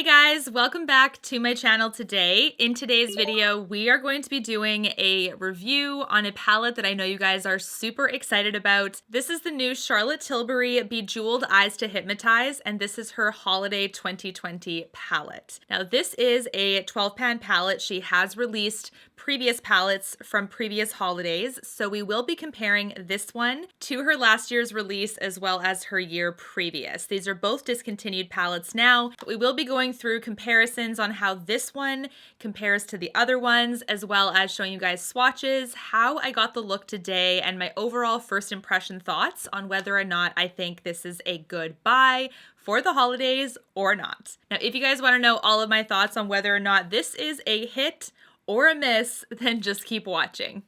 Hey guys, welcome back to my channel today. In today's video, we are going to be doing a review on a palette that I know you guys are super excited about. This is the new Charlotte Tilbury Bejeweled Eyes to Hypnotize, and this is her Holiday 2020 palette. Now, this is a 12-pan palette. She has released previous palettes from previous holidays, so we will be comparing this one to her last year's release as well as her year previous. These are both discontinued palettes now, but we will be going through comparisons on how this one compares to the other ones, as well as showing you guys swatches, how I got the look today, and my overall first impression thoughts on whether or not I think this is a good buy for the holidays or not. Now, if you guys want to know all of my thoughts on whether or not this is a hit or a miss, then just keep watching.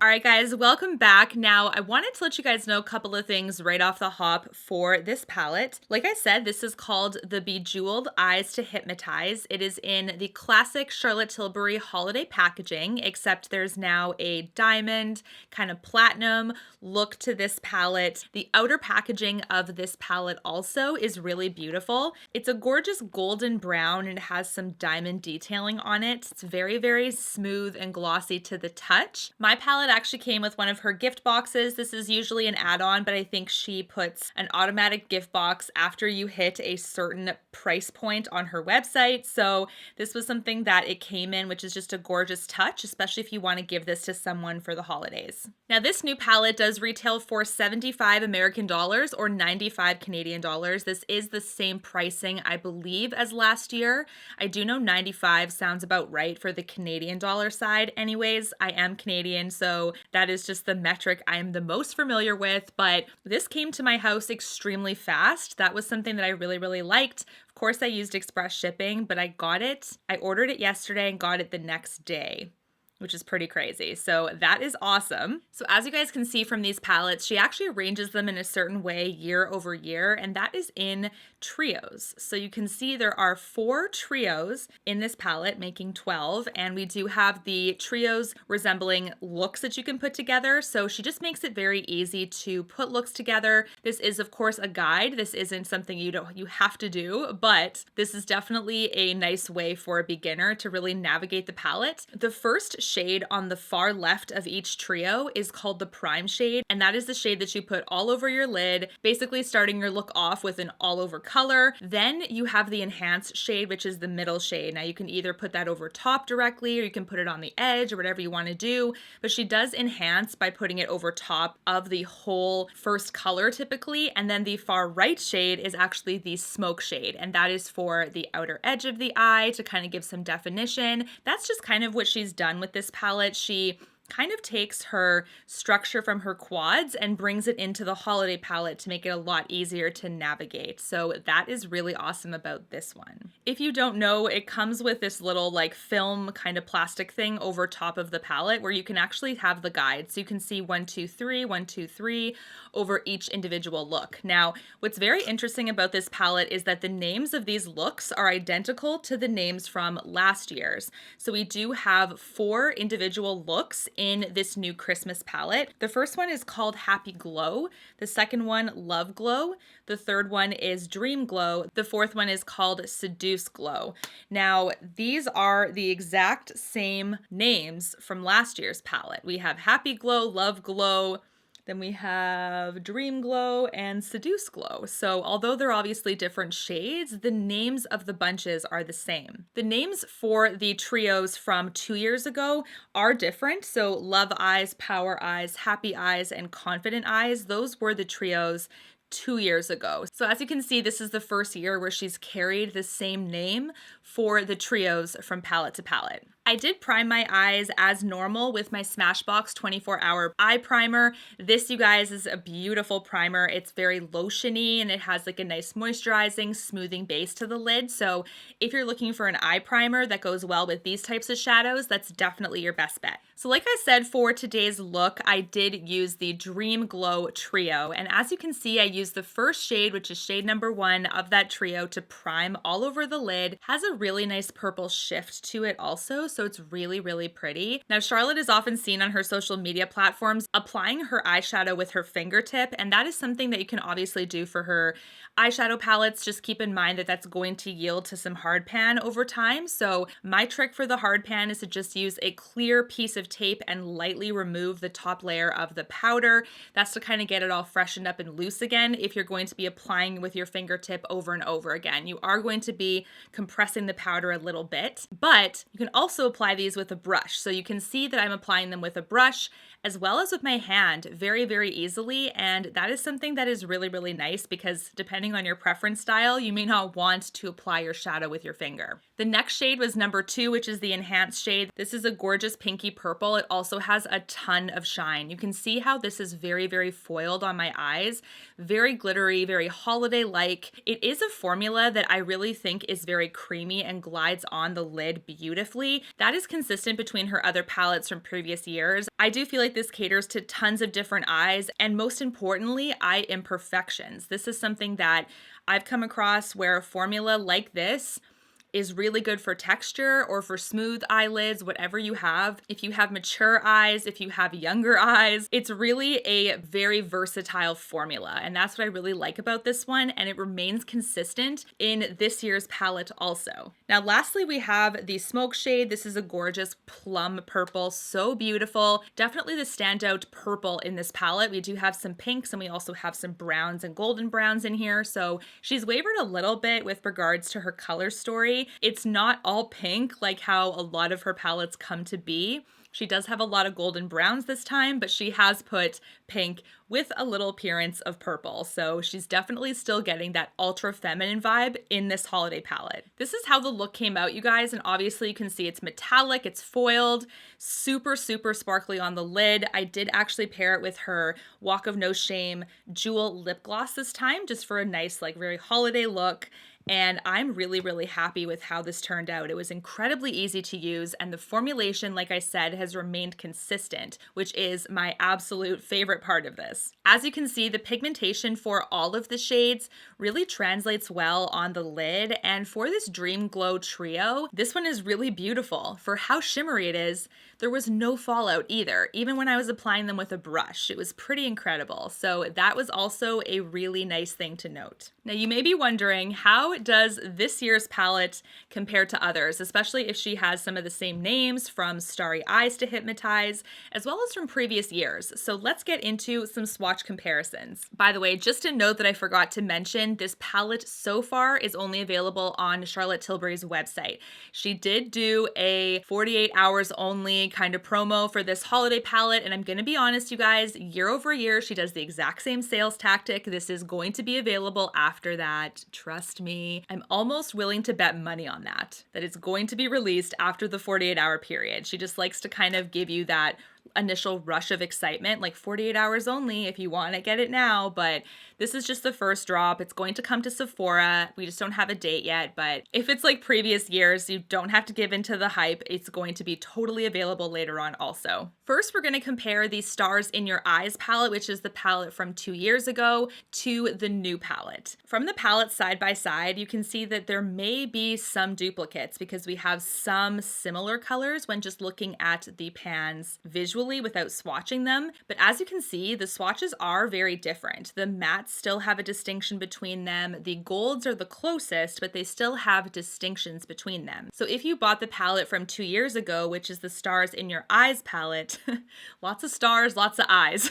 Alright guys, welcome back. Now, I wanted to let you guys know a couple of things right off the hop for this palette. Like I said, this is called the Bejeweled Eyes to Hypnotize. It is in the classic Charlotte Tilbury holiday packaging, except there's now a diamond, kind of platinum look to this palette. The outer packaging of this palette also is really beautiful. It's a gorgeous golden brown and it has some diamond detailing on it. It's very, very smooth and glossy to the touch. My palette actually came with one of her gift boxes. This is usually an add-on, but I think she puts an automatic gift box after you hit a certain price point on her website. So this was something that it came in, which is just a gorgeous touch, especially if you want to give this to someone for the holidays. Now, this new palette does retail for 75 American dollars or 95 Canadian dollars. This is the same pricing, I believe, as last year. I do know 95 sounds about right for the Canadian dollar side. Anyways, I am Canadian, so that is just the metric I'm the most familiar with, but this came to my house extremely fast. That was something that I really, really liked. Of course, I used express shipping, but I got it. I ordered it yesterday and got it the next day, which is pretty crazy. So that is awesome. So as you guys can see from these palettes, she actually arranges them in a certain way year over year, and that is in trios. So you can see there are 4 trios in this palette, making 12, and we do have the trios resembling looks that you can put together. So she just makes it very easy to put looks together. This is, of course, a guide. This isn't something you have to do, but this is definitely a nice way for a beginner to really navigate the palette. The first shade on the far left of each trio is called the prime shade, and that is the shade that you put all over your lid, basically starting your look off with an all over color. Then you have the enhanced shade, which is the middle shade. Now you can either put that over top directly or you can put it on the edge or whatever you want to do, but she does enhance by putting it over top of the whole first color typically. And then the far right shade is actually the smoke shade, and that is for the outer edge of the eye to kind of give some definition. That's just kind of what she's done with this palette. She kind of takes her structure from her quads and brings it into the holiday palette to make it a lot easier to navigate. So that is really awesome about this one. If you don't know, it comes with this little like film kind of plastic thing over top of the palette where you can actually have the guide. So you can see 1, 2, 3, 1, 2, 3 over each individual look. Now, what's very interesting about this palette is that the names of these looks are identical to the names from last year's. So we do have 4 individual looks in this new Christmas palette. The first one is called Happy Glow. The second one, Love Glow. The third one is Dream Glow. The fourth one is called Seduce Glow. Now, these are the exact same names from last year's palette. We have Happy Glow, Love Glow, then we have Dream Glow and Seduce Glow. So although they're obviously different shades, the names of the bunches are the same. The names for the trios from 2 years ago are different. So Love Eyes, Power Eyes, Happy Eyes, and Confident Eyes, those were the trios 2 years ago. So as you can see, this is the first year where she's carried the same name for the trios from palette to palette. I did prime my eyes as normal with my Smashbox 24-hour eye primer. This, you guys, is a beautiful primer. It's very lotiony and it has like a nice moisturizing, smoothing base to the lid. So if you're looking for an eye primer that goes well with these types of shadows, that's definitely your best bet. So like I said, for today's look, I did use the Dream Glow Trio. And as you can see, I used the first shade, which is shade number 1 of that trio, to prime all over the lid. Has a really nice purple shift to it also. So so it's really, really pretty. Now, Charlotte is often seen on her social media platforms applying her eyeshadow with her fingertip, and that is something that you can obviously do for her eyeshadow palettes. Just keep in mind that that's going to yield to some hard pan over time. So my trick for the hard pan is to just use a clear piece of tape and lightly remove the top layer of the powder. That's to kind of get it all freshened up and loose again. If you're going to be applying with your fingertip over and over again, you are going to be compressing the powder a little bit, but you can also apply these with a brush. So you can see that I'm applying them with a brush as well as with my hand very, very easily. And that is something that is really, really nice because depending on your preference style, you may not want to apply your shadow with your finger. The next shade was number 2, which is the enhanced shade. This is a gorgeous pinky purple. It also has a ton of shine. You can see how this is very, very foiled on my eyes, very glittery, very holiday-like. It is a formula that I really think is very creamy and glides on the lid beautifully. That is consistent between her other palettes from previous years. I do feel like this caters to tons of different eyes, and most importantly, eye imperfections. This is something that I've come across where a formula like this is really good for texture or for smooth eyelids, whatever you have. If you have mature eyes, if you have younger eyes, it's really a very versatile formula. And that's what I really like about this one. And it remains consistent in this year's palette also. Now, lastly, we have the smoke shade. This is a gorgeous plum purple, so beautiful. Definitely the standout purple in this palette. We do have some pinks and we also have some browns and golden browns in here. So she's wavered a little bit with regards to her color story. It's not all pink like how a lot of her palettes come to be. She does have a lot of golden browns this time, but she has put pink with a little appearance of purple. So she's definitely still getting that ultra feminine vibe in this holiday palette. This is how the look came out, you guys. And obviously you can see it's metallic, it's foiled, super, super sparkly on the lid. I did actually pair it with her Walk of No Shame Jewel lip gloss this time, just for a nice, like very holiday look. And I'm really, really happy with how this turned out. It was incredibly easy to use, and the formulation, like I said, has remained consistent, which is my absolute favorite part of this. As you can see, the pigmentation for all of the shades really translates well on the lid, and for this Dream Glow trio, this one is really beautiful. For how shimmery it is, there was no fallout either, even when I was applying them with a brush. It was pretty incredible. So that was also a really nice thing to note. Now you may be wondering, how does this year's palette compare to others, especially if she has some of the same names from Starry Eyes to Hypnotise, as well as from previous years. So let's get into some swatch comparisons. By the way, just a note that I forgot to mention, this palette so far is only available on Charlotte Tilbury's website. She did do a 48 hours only kind of promo for this holiday palette, and I'm gonna be honest, you guys, year over year, she does the exact same sales tactic. This is going to be available after that. Trust me. I'm almost willing to bet money on that it's going to be released after the 48-hour period. She just likes to kind of give you that initial rush of excitement, like 48 hours only. If you want to get it now, but this is just the first drop. It's going to come to Sephora. We just don't have a date yet, but if it's like previous years, you don't have to give into the hype. It's going to be totally available later on also. First, we're going to compare the Stars in Your Eyes palette, which is the palette from 2 years ago, to the new palette. From the palette side by side, you can see that there may be some duplicates because we have some similar colors when just looking at the pans visually without swatching them. But as you can see, the swatches are very different. The mattes still have a distinction between them. The golds are the closest, but they still have distinctions between them. So if you bought the palette from 2 years ago, which is the Stars in Your Eyes palette, lots of stars, lots of eyes.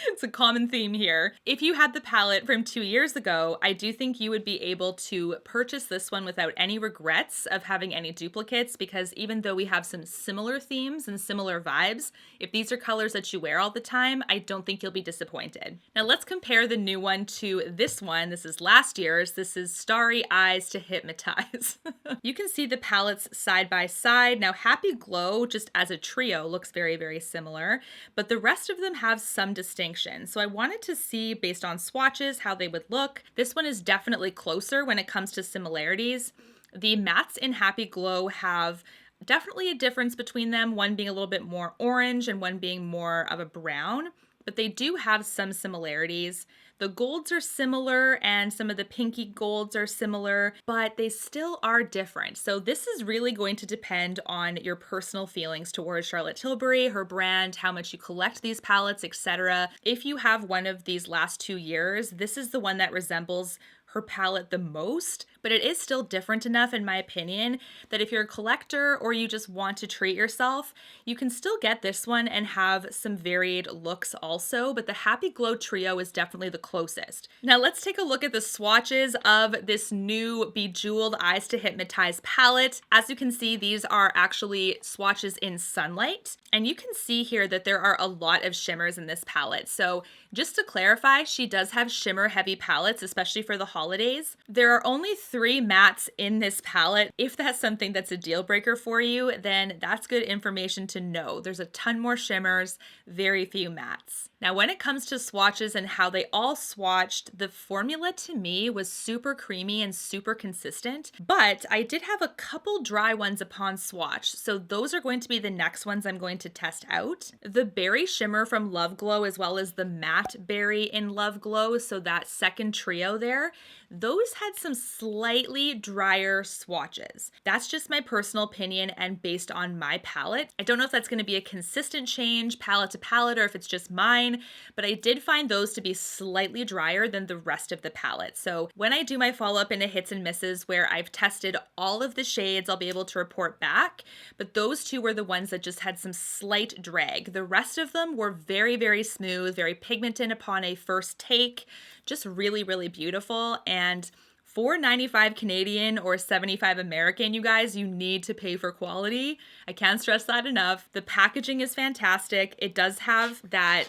It's a common theme here. If you had the palette from 2 years ago, I do think you would be able to purchase this one without any regrets of having any duplicates, because even though we have some similar themes and similar vibes, if these are colors that you wear all the time, I don't think you'll be disappointed. Now let's compare the new one to this one. This is last year's. This is Starry Eyes to Hypnotise. You can see the palettes side by side. Now Happy Glow, just as a trio, looks very, very similar, but the rest of them have some distinction. So I wanted to see, based on swatches, how they would look. This one is definitely closer when it comes to similarities. The mattes in Happy Glow have definitely a difference between them, one being a little bit more orange and one being more of a brown. but they do have some similarities. The golds are similar and some of the pinky golds are similar, but they still are different. So this is really going to depend on your personal feelings towards Charlotte Tilbury, her brand, how much you collect these palettes, etc. If you have one of these last 2 years, this is the one that resembles her palette the most, but it is still different enough, in my opinion, that if you're a collector or you just want to treat yourself, you can still get this one and have some varied looks also, but the Happy Glow Trio is definitely the closest. Now let's take a look at the swatches of this new Bejeweled Eyes to Hypnotize palette. As you can see, these are actually swatches in sunlight, and you can see here that there are a lot of shimmers in this palette. So just to clarify, she does have shimmer heavy palettes, especially for the holidays. There are only 3 mattes in this palette. If that's something that's a deal breaker for you, then that's good information to know. There's a ton more shimmers, very few mattes. Now, when it comes to swatches and how they all swatched, the formula to me was super creamy and super consistent, but I did have a couple dry ones upon swatch, so those are going to be the next ones I'm going to test out. The Berry Shimmer from Love Glow, as well as the Matte Berry in Love Glow, so that second trio there, those had some slightly drier swatches. That's just my personal opinion and based on my palette. I don't know if that's going to be a consistent change palette to palette or if it's just mine, but I did find those to be slightly drier than the rest of the palette. So when I do my follow-up into hits and misses where I've tested all of the shades, I'll be able to report back, but those 2 were the ones that just had some slight drag. The rest of them were very, very smooth, very pigmented upon a first take, just really, really beautiful. And for $95 Canadian or $75 American, you guys, you need to pay for quality. I can't stress that enough. The packaging is fantastic. It does have that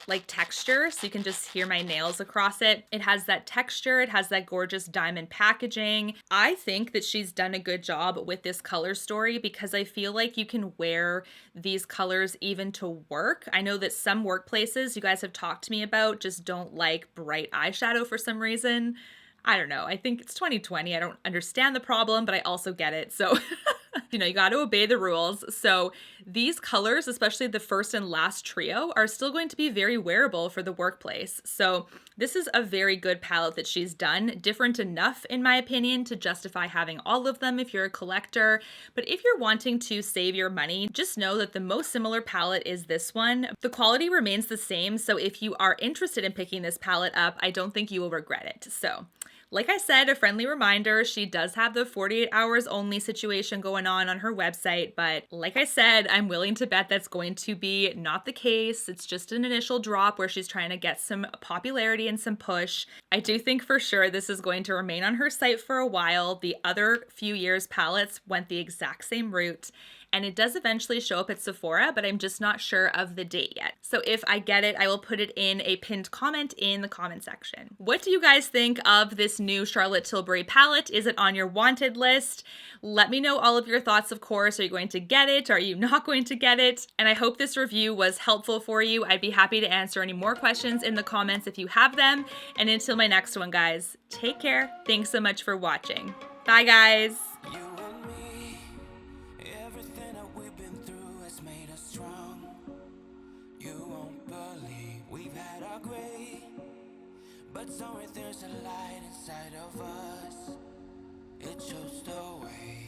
like texture, so you can just hear my nails across it. It has that texture, it has that gorgeous diamond packaging. I think that she's done a good job with this color story because I feel like you can wear these colors even to work. I know that some workplaces you guys have talked to me about just don't like bright eyeshadow for some reason. I don't know. I think it's 2020. I don't understand the problem, but I also get it. So, you got to obey the rules. So these colors, especially the first and last trio, are still going to be very wearable for the workplace. So this is a very good palette that she's done. Different enough, in my opinion, to justify having all of them if you're a collector. But if you're wanting to save your money, just know that the most similar palette is this one. The quality remains the same. So if you are interested in picking this palette up, I don't think you will regret it. So like I said, a friendly reminder, she does have the 48 hours only situation going on her website, but like I said, I'm willing to bet that's going to be not the case. It's just an initial drop where she's trying to get some popularity and some push. I do think for sure this is going to remain on her site for a while. The other few years palettes went the exact same route, and it does eventually show up at Sephora, but I'm just not sure of the date yet. So if I get it, I will put it in a pinned comment in the comment section. What do you guys think of this new Charlotte Tilbury palette? Is it on your wanted list? Let me know all of your thoughts, of course. Are you going to get it? Are you not going to get it? And I hope this review was helpful for you. I'd be happy to answer any more questions in the comments if you have them. And until my next one, guys, take care. Thanks so much for watching. Bye, guys. But somewhere there's a light inside of us. It shows the way.